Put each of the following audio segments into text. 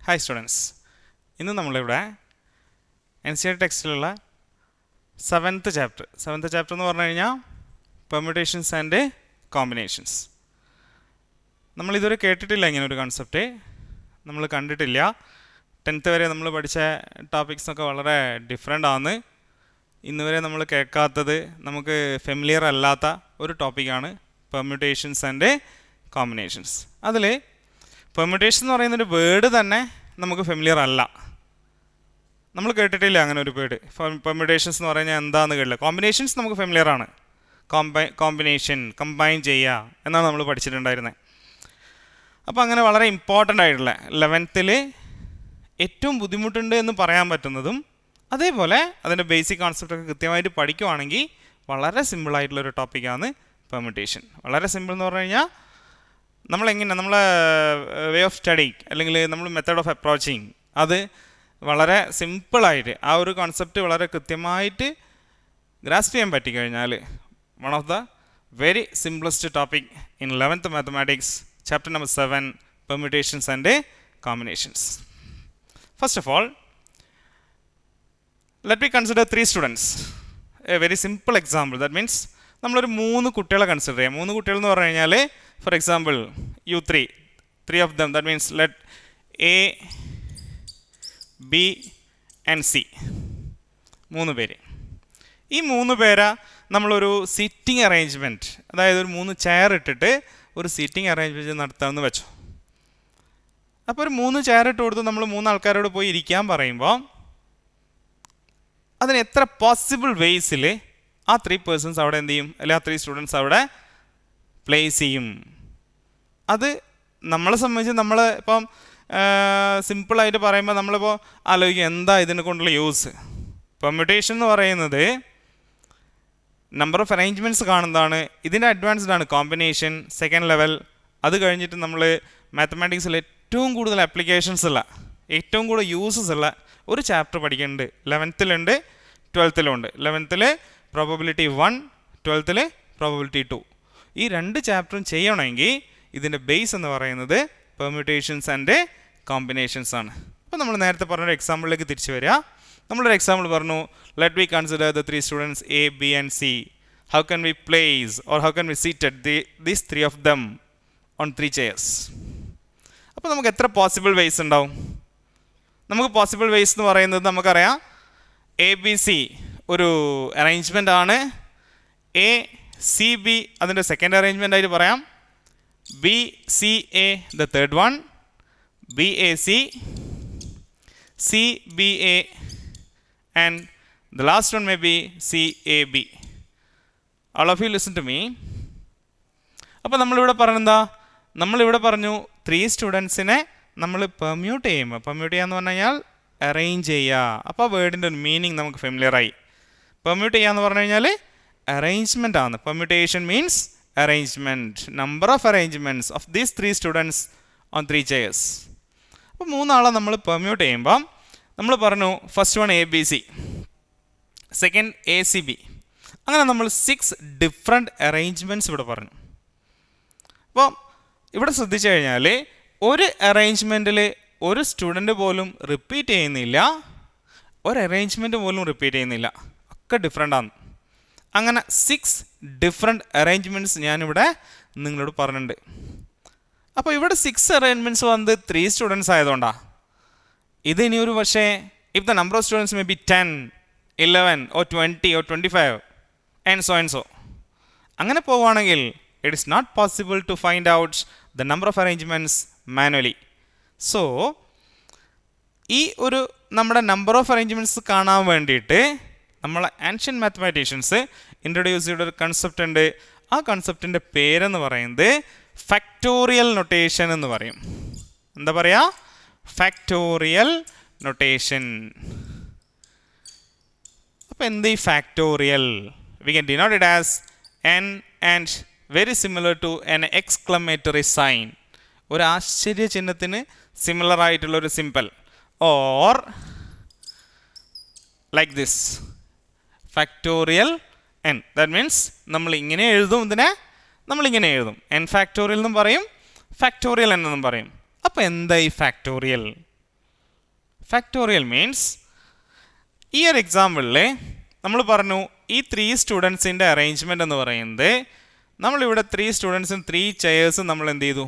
Hi students, ഇന്ന് നമ്മളിവിടെ N C R ടെക്സ്റ്റിലുള്ള സെവൻത്ത് ചാപ്റ്റർ എന്ന് പറഞ്ഞു കഴിഞ്ഞാൽ പെർമ്യൂട്ടേഷൻസ് ആൻഡ് കോമ്പിനേഷൻസ്. നമ്മളിതുവരെ കേട്ടിട്ടില്ല, ഇങ്ങനെ ഒരു കൺസെപ്റ്റ് നമ്മൾ കണ്ടിട്ടില്ല. 10th വരെ നമ്മൾ പഠിച്ച ടോപ്പിക്സൊക്കെ വളരെ ഡിഫറെൻ്റ് ആണ്. ഇന്ന് വരെ നമ്മൾ കേൾക്കാത്തത്, നമുക്ക് ഫെമിലിയർ അല്ലാത്ത ഒരു ടോപ്പിക്കാണ് പെർമ്യൂട്ടേഷൻസ് ആൻഡ് കോമ്പിനേഷൻസ്. അതിൽ പെർമ്യൂട്ടേഷൻ എന്ന് പറയുന്നൊരു വേർഡ് തന്നെ നമുക്ക് ഫെമിലിയർ അല്ല, നമ്മൾ കേട്ടിട്ടില്ല അങ്ങനെ ഒരു വേർഡ്. പെർമ്യൂട്ടേഷൻസ് എന്ന് പറഞ്ഞാൽ എന്താണെന്ന് കേട്ടില്ല. കോമ്പിനേഷൻസ് നമുക്ക് ഫെമിലിയർ ആണ്. കോമ്പിനേഷൻ, കമ്പൈൻ ചെയ്യുക എന്നാണ് നമ്മൾ പഠിച്ചിട്ടുണ്ടായിരുന്നത്. അപ്പോൾ അങ്ങനെ വളരെ ഇമ്പോർട്ടൻ്റ് ആയിട്ടുള്ള 11th ഏറ്റവും ബുദ്ധിമുട്ടുണ്ട് എന്ന് പറയാൻ പറ്റുന്നതും, അതേപോലെ അതിൻ്റെ ബേസിക് കോൺസെപ്റ്റൊക്കെ കൃത്യമായിട്ട് പഠിക്കുവാണെങ്കിൽ വളരെ സിമ്പിളായിട്ടുള്ളൊരു ടോപ്പിക്കാണ് പെർമ്യൂട്ടേഷൻ. വളരെ സിമ്പിൾ എന്ന് പറഞ്ഞു കഴിഞ്ഞാൽ നമ്മളെ വേ ഓഫ് സ്റ്റഡി അല്ലെങ്കിൽ നമ്മൾ മെത്തേഡ് ഓഫ് അപ്രോച്ചിങ്, അത് വളരെ സിമ്പിളായിട്ട് ആ ഒരു കോൺസെപ്റ്റ് വളരെ കൃത്യമായിട്ട് ഗ്രാസ്പ് ചെയ്യാൻ പറ്റിക്കഴിഞ്ഞാൽ one of the very simplest topic in 11th mathematics, chapter number 7, permutations and combinations. First of all, let me consider 3 students. A very simple example. That means നമ്മളൊരു 3 കുട്ടികളെ കൺസിഡർ ചെയ്യാം. 3 കുട്ടികൾ എന്ന് പറഞ്ഞു കഴിഞ്ഞാൽ, for example you 3 of them. That means let A, B and C, 3 പേര്. ഈ 3 പേരെ നമ്മളൊരു സീറ്റിംഗ് അറേഞ്ച്മെൻറ്റ്, അതായത് ഒരു 3 ചെയർ ഇട്ടിട്ട് ഒരു സീറ്റിംഗ് അറേഞ്ച്മെൻറ്റ് നടത്താമെന്ന് വെച്ചോ. അപ്പോൾ ഒരു 3 ചെയർ ഇട്ട് കൊടുത്ത് നമ്മൾ 3 ആൾക്കാരോട് പോയി ഇരിക്കാൻ പറയുമ്പോൾ അതിന് എത്ര പോസിബിൾ വേസിൽ ആ 3 persons അവിടെ എന്ത് ചെയ്യും, അല്ലെങ്കിൽ ആ 3 students അവിടെ പ്ലേസ് ചെയ്യും. അത് നമ്മളെ സംബന്ധിച്ച് നമ്മൾ ഇപ്പം സിമ്പിളായിട്ട് പറയുമ്പോൾ നമ്മളിപ്പോൾ ആലോചിക്കുക എന്താ ഇതിനെ കൊണ്ടുള്ള യൂസ്. പെർമ്യൂട്ടേഷൻ എന്ന് പറയുന്നത് നമ്പർ ഓഫ് അറേഞ്ച്മെൻറ്റ്സ് കാണുന്നതാണ്. ഇതിൻ്റെ അഡ്വാൻസ്ഡ് ആണ് കോമ്പിനേഷൻ, സെക്കൻഡ് ലെവൽ. അത് കഴിഞ്ഞിട്ട് നമ്മൾ മാത്തമാറ്റിക്സിൽ ഏറ്റവും കൂടുതൽ ആപ്ലിക്കേഷൻസ് ഉള്ള, ഏറ്റവും കൂടുതൽ യൂസസ് ഉള്ള ഒരു ചാപ്റ്റർ പഠിക്കുന്നുണ്ട്. 11th 12th 11th probability 1, 12th probability 2. ഈ 2 ചാപ്റ്ററും ചെയ്യണമെങ്കിൽ ഇതിൻ്റെ ബേസ് എന്ന് പറയുന്നത് പെർമ്യൂട്ടേഷൻസ് ആൻഡ് കോമ്പിനേഷൻസ് ആണ്. അപ്പോൾ നമ്മൾ നേരത്തെ പറഞ്ഞൊരു എക്സാമ്പിളിലേക്ക് തിരിച്ചു വരിക. നമ്മളൊരു എക്സാമ്പിൾ പറഞ്ഞു, let we consider the 3 students A, B and C. How can we place or how can we seated these 3 of them on 3 chairs? അപ്പോൾ നമുക്ക് എത്ര പോസിബിൾ വേസ് ഉണ്ടാവും? നമുക്ക് പോസിബിൾ വേസ് എന്ന് പറയുന്നത് നമുക്കറിയാം, ABC ഒരു അറേഞ്ച്മെൻ്റ് ആണ്, ACB അതിൻ്റെ സെക്കൻഡ് അറേഞ്ച്മെൻ്റ് ആയിട്ട് പറയാം, BCA the third one, BAC, CBA and the last one may be CAB. All of you listen to me. അപ്പോൾ നമ്മളിവിടെ പറഞ്ഞെന്താ, നമ്മളിവിടെ പറഞ്ഞു 3 സ്റ്റുഡൻസിനെ നമ്മൾ പെർമ്യൂട്ട് ചെയ്യുമ്പോൾ, പെർമ്യൂട്ട് ചെയ്യാന്ന് പറഞ്ഞു കഴിഞ്ഞാൽ അറേഞ്ച് ചെയ്യുക. അപ്പോൾ ആ വേർഡിൻ്റെ ഒരു മീനിങ് നമുക്ക് ഫെമിലിയറായി. പെർമ്യൂട്ട് ചെയ്യാന്ന് പറഞ്ഞു കഴിഞ്ഞാൽ അറേഞ്ച്മെൻ്റ് ആണ്. Permutation means arrangement, number of arrangements of these 3 students on 3 chairs. അപ്പോൾ 3 ആളെ നമ്മൾ പെർമ്യൂട്ട് ചെയ്യുമ്പം നമ്മൾ പറഞ്ഞു first one ABC, second ACB. അങ്ങനെ നമ്മൾ 6 ഡിഫറെൻറ്റ് അറേഞ്ച്മെൻറ്റ്സ് ഇവിടെ പറഞ്ഞു. അപ്പോൾ ഇവിടെ ശ്രദ്ധിച്ചു കഴിഞ്ഞാൽ ഒരു അറേഞ്ച്മെൻറ്റിൽ ഒരു സ്റ്റുഡൻറ്റ് പോലും റിപ്പീറ്റ് ചെയ്യുന്നില്ല, ഒരു അറേഞ്ച്മെൻറ്റ് പോലും റിപ്പീറ്റ് ചെയ്യുന്നില്ല, ഒക്കെ ഡിഫറെൻ്റ് ആണ്. അങ്ങനെ 6 ഡിഫറെൻറ്റ് അറേഞ്ച്മെൻറ്റ്സ് ഞാനിവിടെ നിങ്ങളോട് പറഞ്ഞിട്ടുണ്ട്. അപ്പോൾ ഇവിടെ 6 അറേഞ്ച്മെൻറ്റ്സ് വന്നത് 3 students ആയതുകൊണ്ടാണ്. ഇത് ഇനി ഒരു പക്ഷേ if the number of students may be 10, 11 or 20 or 25 and so അങ്ങനെ പോവുകയാണെങ്കിൽ it is not possible to find out the number of arrangements manually. So ഈ ഒരു നമ്മുടെ നമ്പർ ഓഫ് അറേഞ്ച്മെൻറ്റ്സ് കാണാൻ വേണ്ടിയിട്ട് നമ്മൾ ആൻഷ്യൻ്റ് മാത്തമാറ്റീഷ്യൻസ് ഇൻട്രൊഡ്യൂസ് ചെയ്തൊരു കൺസെപ്റ്റ് ഉണ്ട്. ആ കൺസെപ്റ്റിൻ്റെ പേരെന്ന് പറയുന്നത് ഫാക്ടോറിയൽ നൊട്ടേഷൻ എന്ന് പറയും. എന്താ പറയുക? Factorial notation. അപ്പോൾ എന്ത് ഈ factorial? We can denote it as n and very similar to an exclamatory sign, ഒരു ആശ്ചര്യ ചിഹ്നത്തിന് സിമിലർ ആയിട്ടുള്ളൊരു simple, or like this factorial n. That means നമ്മൾ ഇങ്ങനെ എഴുതും, ഇതിനെ നമ്മളിങ്ങനെ എഴുതും, n ഫാക്ടോറിയൽ എന്നും പറയും, ഫാക്ടോറിയൽ n എന്നും പറയും. അപ്പോൾ എന്താ ഈ ഫാക്ടോറിയൽ? ഫാക്ടോറിയൽ മീൻസ് ഈ ഒരു എക്സാമ്പിളിൽ നമ്മൾ പറഞ്ഞു ഈ 3 സ്റ്റുഡൻസിൻ്റെ അറേഞ്ച്മെൻ്റ് എന്ന് പറയുന്നത് നമ്മളിവിടെ 3 സ്റ്റുഡൻസും 3 ചെയേഴ്സും നമ്മൾ എന്ത് ചെയ്തു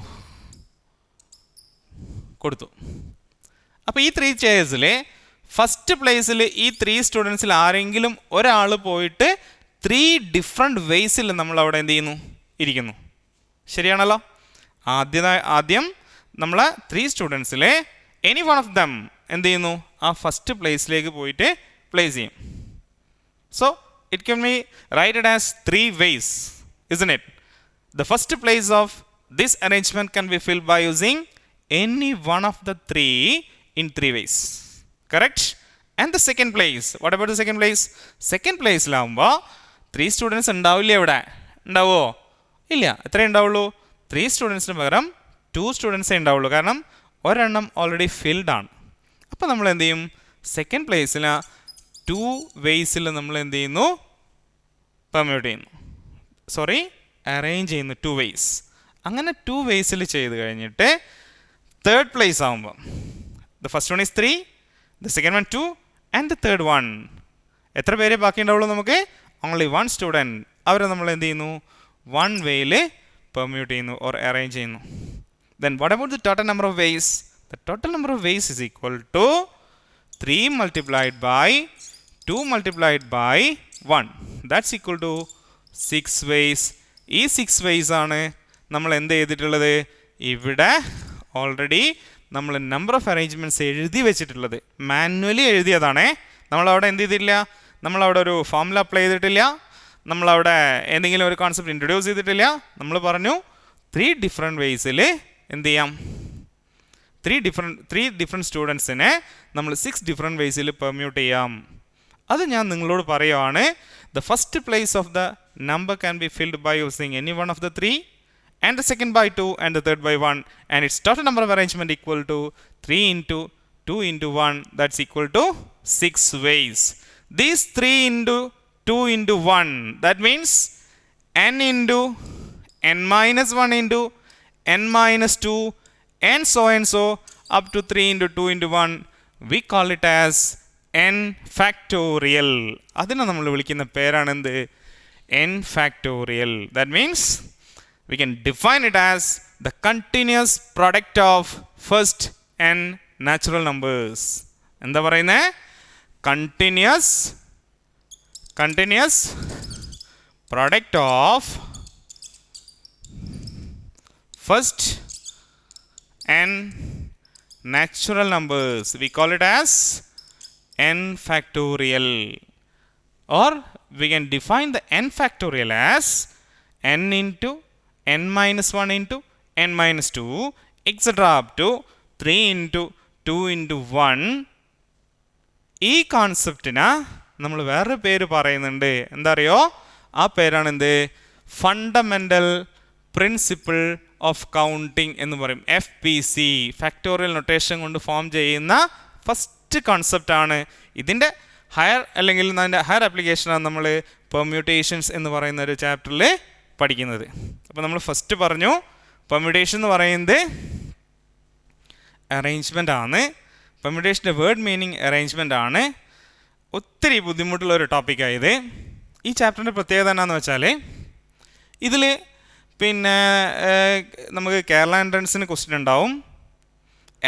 കൊടുത്തു. അപ്പോൾ ഈ 3 ചെയേഴ്സിൽ ഫസ്റ്റ് പ്ലേസിൽ ഈ 3 സ്റ്റുഡൻസിൽ ആരെങ്കിലും ഒരാൾ പോയിട്ട് 3 ഡിഫറെൻറ്റ് വേസിൽ നമ്മൾ അവിടെ എന്ത് ചെയ്യുന്നു ഇരിക്കുന്നു. ശരിയാണല്ലോ. ആദ്യം നമ്മൾ 3 സ്റ്റുഡൻസിലെ എനി വൺ ഓഫ് ദം എന്ത് ചെയ്യുന്നു ആ ഫസ്റ്റ് പ്ലേസിലേക്ക് പോയിട്ട് പ്ലേസ് ചെയ്യും. So it can be righted as 3 ways, isn't it? The first place of this arrangement can be filled by using any one of the 3 in 3 ways. Correct? And the second place, what about the second place? Second place ലാവുമ്പോൾ 3 students ഉണ്ടാവില്ല. ഇവിടെ ഉണ്ടാവുമോ? ഇല്ല. എത്രയേ ഉണ്ടാവുള്ളൂ? 3 സ്റ്റുഡൻസിന് പകരം 2 സ്റ്റുഡൻസേ ഉണ്ടാവുള്ളൂ. കാരണം ഒരെണ്ണം ഓൾറെഡി ഫിൽഡ് ആണ്. അപ്പോൾ നമ്മൾ എന്ത് ചെയ്യും? സെക്കൻഡ് പ്ലേസിൽ 2 വേസിൽ നമ്മൾ എന്ത് ചെയ്യുന്നു? പെർമ്യൂട്ട് ചെയ്യുന്നു. അറേഞ്ച് ചെയ്യുന്നു 2 ways. അങ്ങനെ 2 വേസിൽ ചെയ്ത് കഴിഞ്ഞിട്ട് തേർഡ് പ്ലേസ് ആകുമ്പോൾ the first one is 3, the second one 2 and the third one എത്ര പേരെ ബാക്കി ഉണ്ടാവുള്ളൂ? നമുക്ക് ഓൺലി 1 സ്റ്റുഡൻറ്റ്. അവരെ നമ്മൾ എന്ത് ചെയ്യുന്നു? 1 വേയിൽ പെർമ്യൂട്ട് ചെയ്യുന്നു ഓർ അറേഞ്ച് ചെയ്യുന്നു. Then what about the total number of ways? The total number of ways is equal to 3 multiplied by 2 multiplied by 1. That's equal to 6 ways. ഈ 6 ways ആണ് നമ്മൾ എന്ത് ചെയ്തിട്ടുള്ളത്? ഇവിടെ ഓൾറെഡി നമ്മൾ നമ്പർ ഓഫ് അറേഞ്ച്മെൻറ്റ്സ് എഴുതി വെച്ചിട്ടുള്ളത്. മാനുവലി എഴുതിയതാണേ. നമ്മളവിടെ എന്ത് ചെയ്തിട്ടില്ല? നമ്മളവിടെ ഒരു ഫോർമുല അപ്ലൈ ചെയ്തിട്ടില്ല. നമ്മളവിടെ എന്തെങ്കിലും ഒരു കോൺസെപ്റ്റ് ഇൻട്രൊഡ്യൂസ് ചെയ്തിട്ടില്ല. നമ്മൾ പറഞ്ഞു 3 ഡിഫറെൻറ്റ് വേസിൽ എന്ത് ചെയ്യാം? 3 ഡിഫറെൻറ്റ് സ്റ്റുഡൻസിനെ നമ്മൾ 6 ഡിഫറെൻറ്റ് വേസിൽ പെർമ്യൂട്ട് ചെയ്യാം. അത് ഞാൻ നിങ്ങളോട് പറയുവാണ്. The first place of the number can be filled by using any one of the 3 and the second by 2 and the third by 1 and its total number of arrangement equal to 3 into 2 into 1, that's equal to 6 ways. These 3 into 2 into 1, that means n into n minus 1 into n minus 2 and so up to 3 into 2 into 1. We call it as n factorial. അതിനെ നമ്മൾ വിളിക്കുന്ന പേരാണ് എന്ത്? n factorial. That means we can define it as the continuous product of first n natural numbers. എന്താ പറയുന്നത്? continuous product of first n natural numbers. We call it as n factorial, or we can define the n factorial as n into n minus 1 into n minus 2 etc. up to 3 into 2 into 1. ഈ കോൺസെപ്റ്റിന് നമ്മൾ വേറൊരു പേര് പറയുന്നുണ്ട്. എന്താ അറിയോ? ആ പേരാണ് എന്ത്? ഫണ്ടമെൻ്റൽ പ്രിൻസിപ്പിൾ ഓഫ് കൗണ്ടിങ് എന്ന് പറയും. FPC, ഫാക്ടോറിയൽ നൊട്ടേഷൻ കൊണ്ട് ഫോം ചെയ്യുന്ന ഫസ്റ്റ് കോൺസെപ്റ്റാണ്. ഇതിൻ്റെ അല്ലെങ്കിൽ അതിൻ്റെ ഹയർ ആപ്ലിക്കേഷനാണ് നമ്മൾ പെർമ്യൂട്ടേഷൻസ് എന്ന് പറയുന്ന ഒരു ചാപ്റ്ററിൽ പഠിക്കുന്നത്. അപ്പോൾ നമ്മൾ ഫസ്റ്റ് പറഞ്ഞു പെർമ്യൂട്ടേഷൻ എന്ന് പറയുന്നത് അറേഞ്ച്മെൻ്റ് ആണ്. പെർമ്യൂട്ടേഷൻ്റെ വേർഡ് മീനിങ് അറേഞ്ച്മെൻ്റ് ആണ്. ഒത്തിരി ബുദ്ധിമുട്ടുള്ള ഒരു ടോപ്പിക്കായത്. ഈ ചാപ്റ്ററിൻ്റെ പ്രത്യേകത എന്താണെന്ന് വെച്ചാൽ ഇതിൽ പിന്നെ നമുക്ക് കേരള എൻട്രൻസിന് ക്വസ്റ്റ്യൻ ഉണ്ടാവും,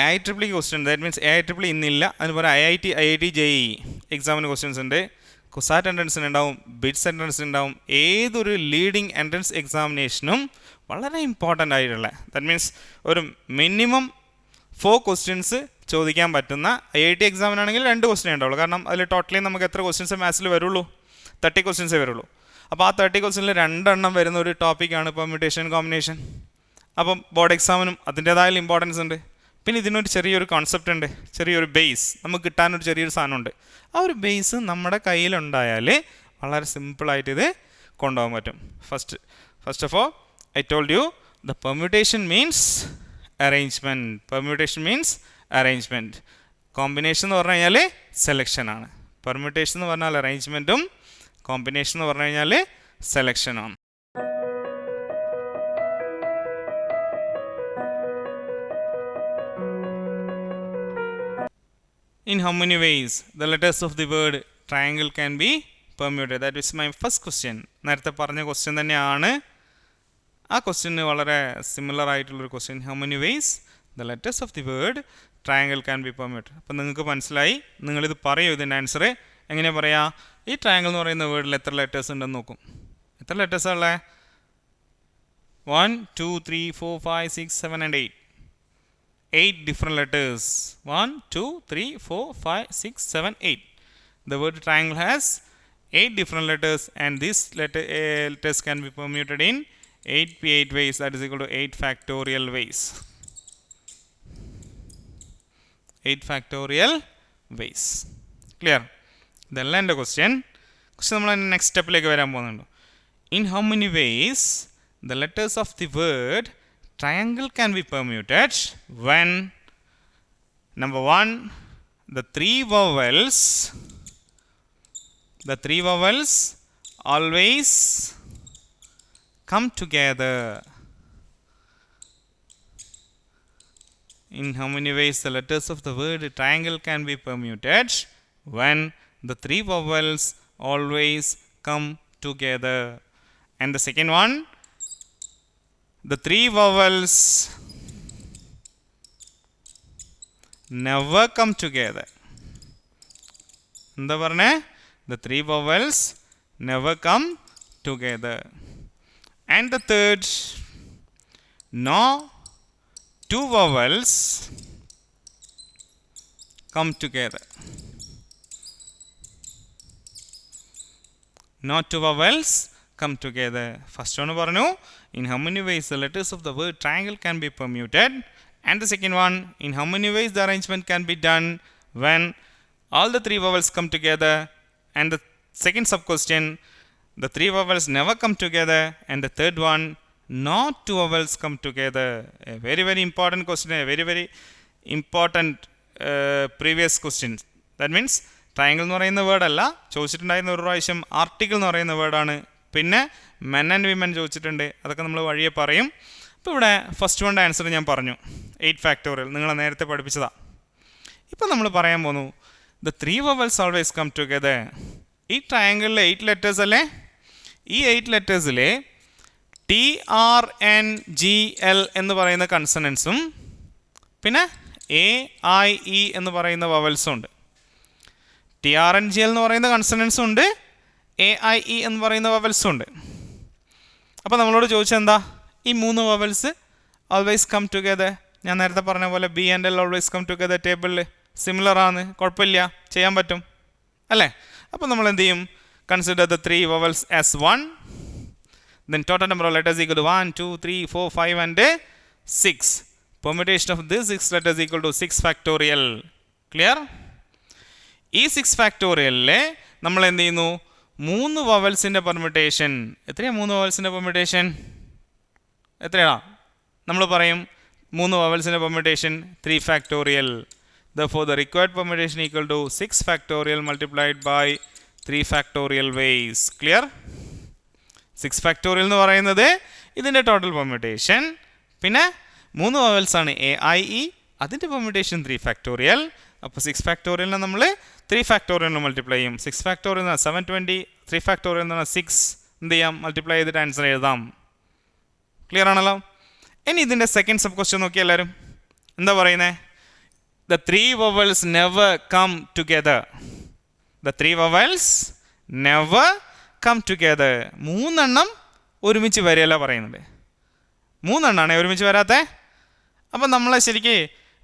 AIEEE question. That means AIEEE ഇന്നില്ല. അതുപോലെ IIT JEE എക്സാമിന് ക്വസ്റ്റ്യൻസ് ഉണ്ട്. കുസാറ്റ് എൻട്രൻസിന് ഉണ്ടാവും, ബിറ്റ്സ് എൻട്രൻസിന് ഉണ്ടാവും. ഏതൊരു ലീഡിങ് എൻട്രൻസ് എക്സാമിനേഷനും വളരെ ഇമ്പോർട്ടൻ്റ് ആയിട്ടുള്ള, ദാറ്റ് മീൻസ് ഒരു മിനിമം 4 ക്വസ്റ്റ്യൻസ് ചോദിക്കാൻ പറ്റുന്ന. IIT എക്സാമിനാണെങ്കിൽ 2 ക്വസ്റ്റ്യൻ ഉണ്ടാവുള്ളൂ. കാരണം അതിൽ ടോട്ടലി നമുക്ക് എത്ര ക്വസ്റ്റ്യൻസ് മാത്സിൽ വരുള്ളൂ? 30 ക്വസ്റ്റ്യൻസേ വരുള്ളൂ. അപ്പോൾ ആ 30 ക്വസ്റ്റ്യനിൽ 2 എണ്ണം വരുന്ന ഒരു ടോപ്പിക്കാണ് പെർമ്യൂട്ടേഷൻ കോമ്പിനേഷൻ. അപ്പം ബോർഡ് എക്സാമിനും അതിൻ്റേതായ ഇമ്പോർട്ടൻസ് ഉണ്ട്. പിന്നെ ഇതിനൊരു ചെറിയൊരു കോൺസെപ്റ്റ് ഉണ്ട്, ചെറിയൊരു ബേസ് നമുക്ക് കിട്ടാനൊരു ചെറിയൊരു സാധനമുണ്ട്. ആ ഒരു ബേസ് നമ്മുടെ കയ്യിലുണ്ടായാൽ വളരെ സിമ്പിളായിട്ട് ഇത് കൊണ്ടുപോകാൻ പറ്റും. First of all I told you the permutation means arrangement. Permutation means arrangement. Combination എന്ന് പറഞ്ഞു കഴിഞ്ഞാൽ സെലക്ഷനാണ്. പെർമ്യൂട്ടേഷൻ എന്ന് പറഞ്ഞാൽ അറേഞ്ച്മെൻറ്റും, കോമ്പിനേഷൻ എന്ന് പറഞ്ഞു കഴിഞ്ഞാൽ സെലക്ഷനാണ്. how many ways the letters of the word triangle can be permuted? That is my first question. നേരത്തെ പറഞ്ഞ ക്വസ്റ്റ്യൻ തന്നെയാണ്. ആ ക്വസ്റ്റ്യന് വളരെ സിമിലർ ആയിട്ടുള്ളൊരു question. How many ways the letters of the word triangle can be permuted. അപ്പം നിങ്ങൾക്ക് മനസ്സിലായി. നിങ്ങളിത് പറയൂ, ഇതിൻ്റെ ആൻസർ എങ്ങനെയാണ് പറയുക? ഈ ട്രയാങ്കിൾ എന്ന് പറയുന്ന വേർഡിൽ എത്ര ലെറ്റേഴ്സ് ഉണ്ടെന്ന് നോക്കും. എത്ര ലെറ്റേഴ്സാണ് ഉള്ളത്? 1 2 3 4 5 6 7 and 8. 8 different letters. 1 2 3 4 5 6 7 8. The word triangle has 8 different letters, and these letters can be permuted in 8 ways. That is equal to 8 factorial ways. 8 factorial ways. Clear? Then end the question. നമ്മൾ next സ്റ്റെപ്പിലേക്ക് വരാൻ പോകുന്നുണ്ട്. In how many ways the letters of the word triangle can be permuted when number 1 the three vowels always come together. In how many ways the letters of the word triangle can be permuted when the three vowels always come together. And the second one, the three vowels never come together. എന്താ പറഞ്ഞേ? The three vowels never come together. And the third, no two vowels come together. No two vowels come together. First one പറഞ്ഞു, in how many ways the letters of the word triangle can be permuted. And the second one, in how many ways the arrangement can be done when all the three vowels come together. And the second sub question, the three vowels never come together. And the third one, not two vowels come together. A very very important question, a very very important previous question. That means triangle എന്ന് പറയുന്ന വേർഡല്ല ചോദിച്ചിട്ടുണ്ടായിരുന്ന ഒരു പ്രാവശ്യം. Article എന്ന് പറയുന്ന വേർഡാണ്. പിന്നെ men and women ചോദിച്ചിട്ടുണ്ട്. അതൊക്കെ നമ്മൾ വഴിയെ പറയും. ഇപ്പോൾ ഇവിടെ ഫസ്റ്റ് വണ്ടെ ആൻസർ ഞാൻ പറഞ്ഞു, 8 ഫാക്ടോറിയൽ. നിങ്ങളെ നേരത്തെ പഠിപ്പിച്ചതാണ്. ഇപ്പോൾ നമ്മൾ പറയാൻ പോന്നു, the three vowels always come together. ഈ ട്രയാങ്കിളിൽ 8 ലെറ്റേഴ്സ് അല്ലേ? ഈ 8 ലെറ്റേഴ്സിൽ TRNGL എന്ന് പറയുന്ന കൺസണൻസും പിന്നെ AIE എന്ന് പറയുന്ന വവൽസും ഉണ്ട്. TRNGL എന്ന് പറയുന്ന കൺസണൻസും ഉണ്ട്, AIE എന്ന് പറയുന്ന വവൽസും ഉണ്ട്. അപ്പോൾ നമ്മളോട് ചോദിച്ചത് എന്താ? ഈ 3 വവൽസ് ഓൾവേസ് കം ടുഗദർ. ഞാൻ നേരത്തെ പറഞ്ഞ പോലെ B and L always come together ടേബിളിൽ സിമിലർ ആണ്, കുഴപ്പമില്ല, ചെയ്യാൻ പറ്റും അല്ലേ? അപ്പോൾ നമ്മൾ എന്ത് ചെയ്യും? Consider the 3 vowels as 1. Then total number of letters equal to 1 2 3 4 5 and 6. Permutation of this 6 letters equal to 6 factorial. Clear? ഈ 6 ഫാക്ടോറിയലിലെ നമ്മൾ എന്ത് ചെയ്യുന്നു? 3 വവൽസിൻ്റെ പെർമ്യൂട്ടേഷൻ. എത്രയാണ് 3 വവൽസിൻ്റെ പെർമ്യൂട്ടേഷൻ? എത്രയാ? നമ്മൾ പറയും 3 വവൽസിൻ്റെ permutation 3 factorial. Therefore the required permutation equal to 6 factorial multiplied by 3 factorial ways. Clear? 6 factorial എന്ന് പറയുന്നത് ഇതിൻ്റെ ടോട്ടൽ പെർമ്യൂട്ടേഷൻ. പിന്നെ 3 വവൽസ് ആണ് AIE, അതിൻ്റെ പെർമ്യൂട്ടേഷൻ 3 ഫാക്ടോറിയൽ. അപ്പോൾ 6 ഫാക്ടോറിയലിനെ നമ്മൾ 3 ഫാക്ടോറിയലിന് മൾട്ടിപ്ലൈ ചെയ്യും. 6 ഫാക്ടോറിയൽ എന്ന് 720, 3 ഫാക്ടോറിയൽ എന്ന് 6 എന്ത് ചെയ്യാം? മൾട്ടിപ്ലൈ ചെയ്തിട്ട് ആൻസർ എഴുതാം. ക്ലിയർ ആണല്ലോ? ഇനി ഇതിൻ്റെ സെക്കൻഡ് സബ് ക്വസ്റ്റ്യൻ നോക്കി എല്ലാവരും. എന്താ പറയുന്നത്? The three vowels never come together. The three vowels never come together. 3 എണ്ണം ഒരുമിച്ച് വരികയല്ല പറയുന്നത്. 3 എണ്ണമാണ് ഒരുമിച്ച് വരാത്തേ. അപ്പം നമ്മളെ ശരിക്ക്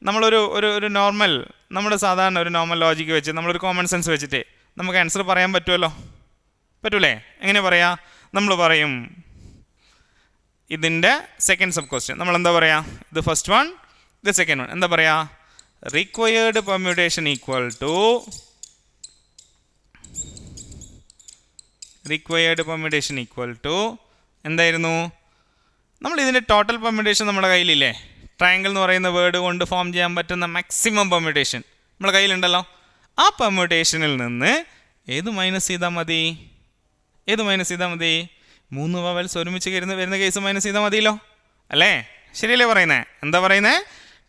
നമ്മളൊരു നോർമൽ, നമ്മുടെ സാധാരണ ഒരു നോർമൽ ലോജിക്ക് വെച്ച് നമ്മളൊരു കോമൺ സെൻസ് വെച്ചിട്ട് നമുക്ക് ആൻസർ പറയാൻ പറ്റുമല്ലോ? പറ്റൂലേ? എങ്ങനെ പറയാം? നമ്മൾ പറയും ഇതിൻ്റെ സെക്കൻഡ് സബ് ക്വസ്റ്റ്യൻ നമ്മൾ എന്താ പറയുക? ഇത് ഫസ്റ്റ് വൺ, ഇത് സെക്കൻഡ് വൺ. എന്താ പറയുക? റിക്വയർഡ് പെർമ്യൂട്ടേഷൻ ഈക്വൽ ടു എന്തായിരുന്നു? നമ്മൾ ഇതിൻ്റെ ടോട്ടൽ പെർമ്യൂട്ടേഷൻ നമ്മുടെ കയ്യിലില്ലേ? ട്രയാങ്കിൾ എന്ന് പറയുന്ന വേർഡ് കൊണ്ട് ഫോം ചെയ്യാൻ പറ്റുന്ന മാക്സിമം പെർമ്യൂട്ടേഷൻ നമ്മുടെ കയ്യിലുണ്ടല്ലോ. ആ പെർമ്യൂട്ടേഷനിൽ നിന്ന് ഏത് മൈനസ് ചെയ്താൽ മതി? 3 വവൽസ് ഒരുമിച്ച് വരുന്ന കേസ് മൈനസ് ചെയ്താൽ മതിയല്ലോ അല്ലേ? ശരിയല്ലേ പറയുന്നത്? എന്താ പറയുന്നത്?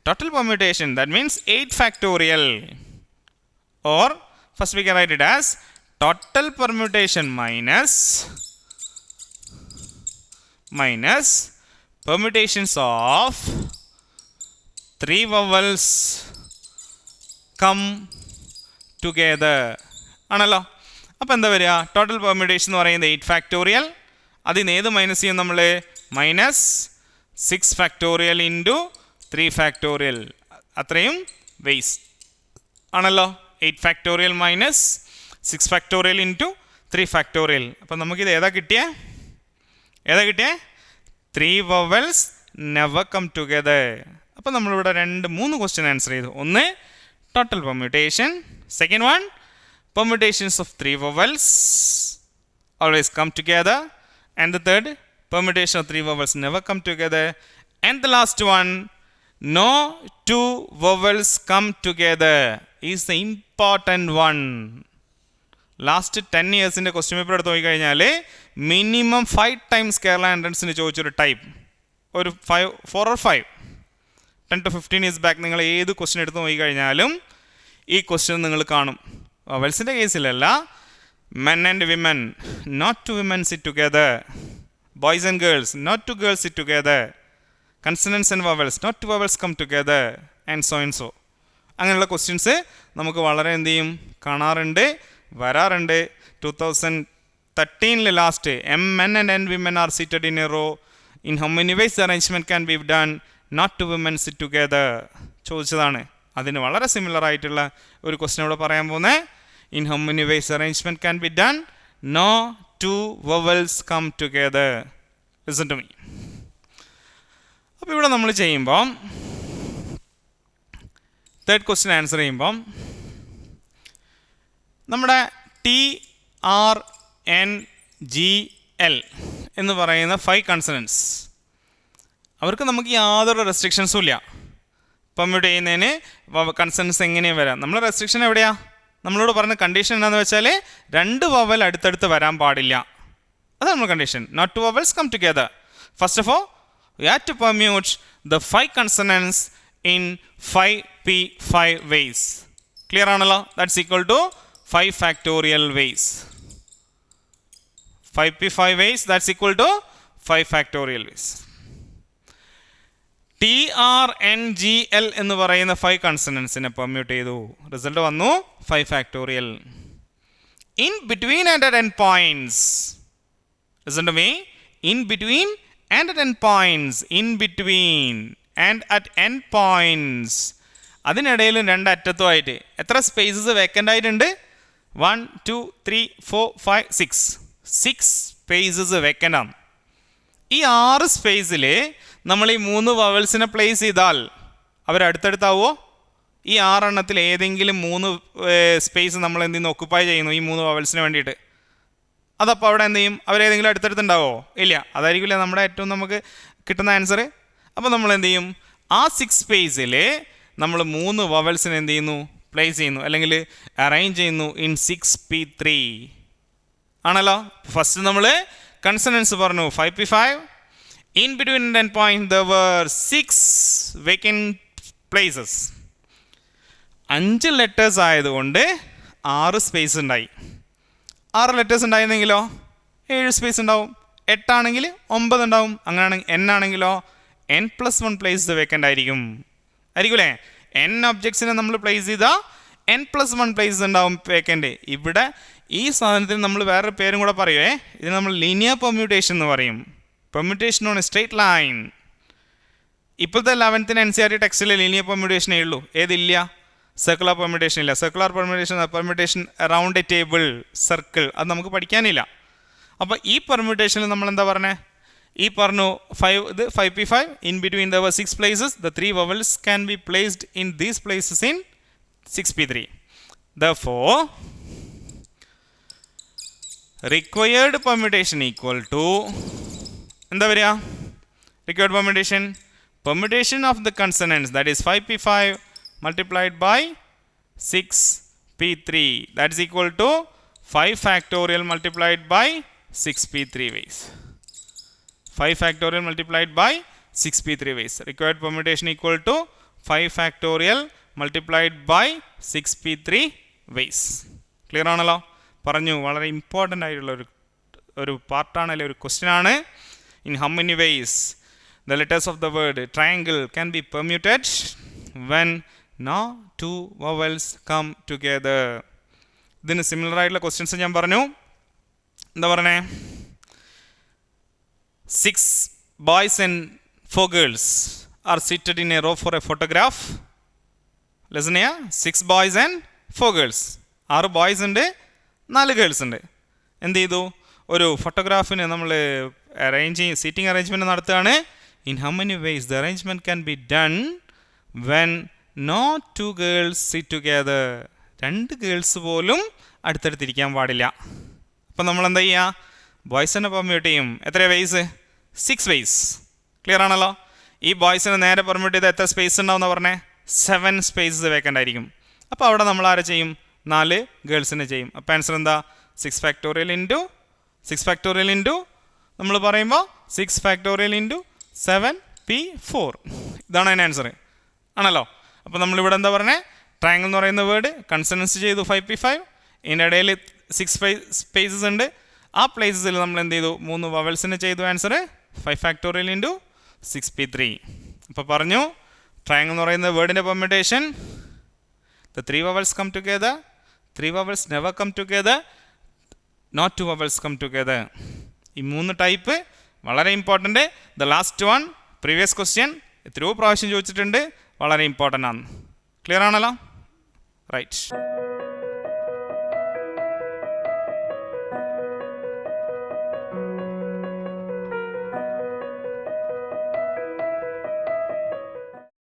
Total permutation, that means 8 factorial. or first we can write it as total permutation minus permutations of 3 vowels come together ആണല്ലോ. അപ്പോൾ എന്താ വരിക? ടോട്ടൽ പെർമ്യൂട്ടേഷൻ എന്ന് പറയുന്നത് 8 ഫാക്ടോറിയൽ. അതിൽ നിന്ന് ഏത് മൈനസ് ചെയ്യും നമ്മൾ? മൈനസ് 6 ഫാക്ടോറിയൽ ഇൻറ്റു 3 ഫാക്ടോറിയൽ, അത്രയും വേസ് ആണല്ലോ. 8 factorial minus 6 factorial into 3 factorial. അപ്പം നമുക്കിത് ഏതാ കിട്ടിയേ? 3 vowels never come together. അപ്പോൾ നമ്മളിവിടെ 3 ക്വസ്റ്റ്യൻ ആൻസർ ചെയ്തു. ഒന്ന് total permutation, second one permutations of 3 vowels always come together, and the third permutation of 3 vowels never come together, and the last one no 2 vowels come together is the important one. Last 10 years in the question paper എടുത്ത് നോക്കി കഴിഞ്ഞാൽ minimum 5 times Kerala എൻട്രൻസിന് ചോദിച്ചൊരു type, ഒരു 4 or 5 10 to 15 years back നിങ്ങൾ ഏത് question എടുത്ത് നോക്കി കഴിഞ്ഞാലും ഈ ക്വസ്റ്റ്യൻ നിങ്ങൾ കാണും. വവൽസിൻ്റെ കേസിലല്ല, men and women, not 2 women sit together, boys and girls, not 2 girls sit together, consonants and vowels, not 2 vowels come together, and so and so. അങ്ങനെയുള്ള questions നമുക്ക് വളരെ എന്ത് ചെയ്യും, കാണാറുണ്ട്, വരാറുണ്ട്. 2013 last men and n women are seated in a row, in how many ways the arrangement can be done, not 2 women sit together ചോദിച്ചതാണ്. അതിന് വളരെ സിമിലർ ആയിട്ടുള്ള ഒരു ക്വസ്റ്റ്യൻ ഇവിടെ പറയാൻ പോകുന്നത്. In how many ways arrangement can be done? No 2 vowels come together. Listen to me. അപ്പോൾ ഇവിടെ നമ്മൾ ചെയ്യുമ്പോൾ തേർഡ് ക്വസ്റ്റ്യൻ ആൻസർ ചെയ്യുമ്പം നമ്മുടെ TRNGL എന്ന് പറയുന്ന 5 കൺസണൻസ്, അവർക്ക് നമുക്ക് യാതൊരു റെസ്ട്രിക്ഷൻസും ഇല്ല. പെർമ്യൂട്ട് ചെയ്യുന്നതിന് കൺസണൻസ് എങ്ങനെയും വരാം. നമ്മൾ റെസ്ട്രിക്ഷൻ എവിടെയാണ്? നമ്മളോട് പറഞ്ഞ കണ്ടീഷൻ എന്താണെന്ന് വെച്ചാൽ 2 വവൽ അടുത്തടുത്ത് വരാൻ പാടില്ല. അതാണ് നമ്മൾ condition. Not 2 vowels come together. First of all, we have to permute the 5 consonants in 5p5 ways. Clear ആണല്ലോ? That's equal to 5 factorial ways. 5p5 ways, that's equal to 5 factorial ways. TRNGL എന്ന് പറയുന്ന 5 കൺസണൻസിനെ permute ചെയ്തു. Result വന്നു 5 factorial. In between and at end points, listen to me, in between and at end points, in between and at end points, അതിനിടയിലും 2 അറ്റത്തുമായിട്ട് എത്ര spaces vacant ആയിട്ടുണ്ട്? 1 2 3 4 5 6 spaces vacant ആണ്. ഈ 6 സ്പേസിൽ നമ്മൾ ഈ 3 വവൽസിനെ പ്ലേസ് ചെയ്താൽ അവരടുത്തടുത്താവോ? ഈ 6 എണ്ണത്തിൽ ഏതെങ്കിലും 3 സ്പേസ് നമ്മൾ എന്ത് ചെയ്യുന്നു? ഒക്കുപ്പൈ ചെയ്യുന്നു ഈ 3 വവൽസിന് വേണ്ടിയിട്ട്. അതപ്പോൾ അവിടെ എന്ത് ചെയ്യും? അവരേതെങ്കിലും അടുത്തടുത്തുണ്ടാവോ? ഇല്ല. അതായിരിക്കില്ല നമ്മുടെ ഏറ്റവും നമുക്ക് കിട്ടുന്ന ആൻസർ. അപ്പോൾ നമ്മൾ എന്ത് ചെയ്യും? ആ 6 സ്പേസിൽ നമ്മൾ 3 വവൽസിനെ എന്ത് ചെയ്യുന്നു? പ്ലേസ് ചെയ്യുന്നു, അല്ലെങ്കിൽ അറേഞ്ച് ചെയ്യുന്നു ഇൻ 6p3 ആണല്ലോ. ഫസ്റ്റ് നമ്മൾ കൺസണൻസ് പറഞ്ഞു 5p5. In between and end point there were 6 vacant places. 5 letters ആയതുകൊണ്ട് 6 സ്പേസ് ഉണ്ടായി. 6 ലെറ്റേഴ്സ് ഉണ്ടായിരുന്നെങ്കിലോ 7 സ്പേസ് ഉണ്ടാവും. 8 ആണെങ്കിൽ 9 ഉണ്ടാവും. അങ്ങനെയാണെങ്കിൽ n ആണെങ്കിലോ n+1 പ്ലേസ് വേക്കൻ്റ് ആയിരിക്കും. ആയിരിക്കൂലേ? n ഒബ്ജക്ട്സിനെ നമ്മൾ പ്ലേസ് ചെയ്താൽ n+1 പ്ലേസ് ഉണ്ടാവും വേക്കൻ്റ്. ഇവിടെ ഈ സാധനത്തിന് നമ്മൾ വേറൊരു പേരും കൂടെ പറയുമേ. ഇതിന് നമ്മൾ ലീനിയർ പെർമ്യൂട്ടേഷൻ എന്ന് പറയും. Permutation on A straight line. ഇപ്പോഴത്തെ 11th NCERT ടെക്സ്റ്റിൽ ലീനിയർ പെർമ്യൂട്ടേഷനേ ഉള്ളൂ. ഏതില്ല? സർക്കുലർ പെർമ്യൂട്ടേഷൻ ഇല്ല. Circular permutation around A table, circle, അത് നമുക്ക് പഠിക്കാനില്ല. അപ്പോൾ ഈ പെർമ്യൂട്ടേഷനിൽ നമ്മൾ എന്താ പറഞ്ഞത്? ഈ പറഞ്ഞു 5p5. In between there are 6 places. The 3 vowels can be placed in these places in 6p3. Therefore, required permutation equal to എന്താ വരിക? Required permutation of the consonants, that is 5p5 multiplied by 6p3, that is equal to 5 factorial multiplied by 6p3 ways. 5 factorial multiplied by 6p3 ways. Required permutation equal to 5 factorial multiplied by 6p3 ways. Clear ആണല്ലോ? പറഞ്ഞു, വളരെ important ആയിട്ടുള്ള ഒരു പാർട്ടാണ്, അല്ലെങ്കിൽ ഒരു question ആണ്. In how many vase the letters of the word triangle can be permuted when no two vowels come together. ഇതിന് സിമിലർ ആയിട്ടുള്ള ക്വസ്റ്റ്യൻസ് ഞാൻ പറഞ്ഞു. എന്താ പറഞ്ഞേ? 6 boys and 4 girls are seated in a row for a photograph. Listen here. 6 boys and 4 girls. 6 boys ഉണ്ട്, 4 girls ഉണ്ട്. എന്ത് ചെയ്തു? ഒരു ഫോട്ടോഗ്രാഫിന് നമ്മൾ സീറ്റിംഗ് അറേഞ്ച്മെൻറ്റ് നടത്തുകയാണ്. In how many ways the arrangement can be done when no two girls sit together? 2 girls പോലും അടുത്തടുത്തിരിക്കാൻ പാടില്ല. അപ്പം നമ്മൾ എന്താ ചെയ്യുക? ബോയ്സിനെ പെർമ്യൂട്ട് ചെയ്യും. എത്ര വേയ്സ്? 6 വേയ്സ്. ക്ലിയർ ആണല്ലോ? ഈ ബോയ്സിനെ നേരെ പെർമ്യൂട്ട് ചെയ്താൽ എത്ര സ്പേസ് ഉണ്ടാവും എന്ന് പറഞ്ഞേ? 7 സ്പേസസ് വേക്കൻ്റ് ആയിരിക്കും. അപ്പോൾ അവിടെ നമ്മൾ ആരെ ചെയ്യും? 4 ഗേൾസിനെ ചെയ്യും. അപ്പോൾ ആൻസർ എന്താ? 6 ഫാക്ടോറിയൽ ഇൻറ്റു നമ്മൾ പറയുമ്പോൾ 6 ഫാക്ടോറിയൽ ഇൻറ്റു 7p4. ഇതാണ് അതിൻ്റെ ആൻസർ ആണല്ലോ. അപ്പോൾ നമ്മളിവിടെ എന്താ പറഞ്ഞത്? ട്രയാങ്കിൾ എന്ന് പറയുന്ന വേർഡ് കൺസണൻസ് ചെയ്തു 5p5. ഇതിൻ്റെ ഇടയിൽ 6 സ്പേസസ് ഉണ്ട്. ആ പ്ലേസസിൽ നമ്മൾ എന്ത് ചെയ്തു? 3 വവൽസിനെ ചെയ്തു. Answer 5 factorial into 6p3. അപ്പോൾ പറഞ്ഞു, ട്രയാങ്കിൾ എന്ന് പറയുന്ന വേർഡിൻ്റെ permutation, the 3 vowels come together, 3 vowels never come together, not 2 vowels come together. ഈ 3 ടൈപ്പ് വളരെ important. The last one previous question എത്രയോ പ്രാവശ്യം ചോദിച്ചിട്ടുണ്ട്, വളരെ ഇമ്പോർട്ടൻ്റ് ആണ്. ക്ലിയർ ആണല്ലോ? റൈറ്റ്.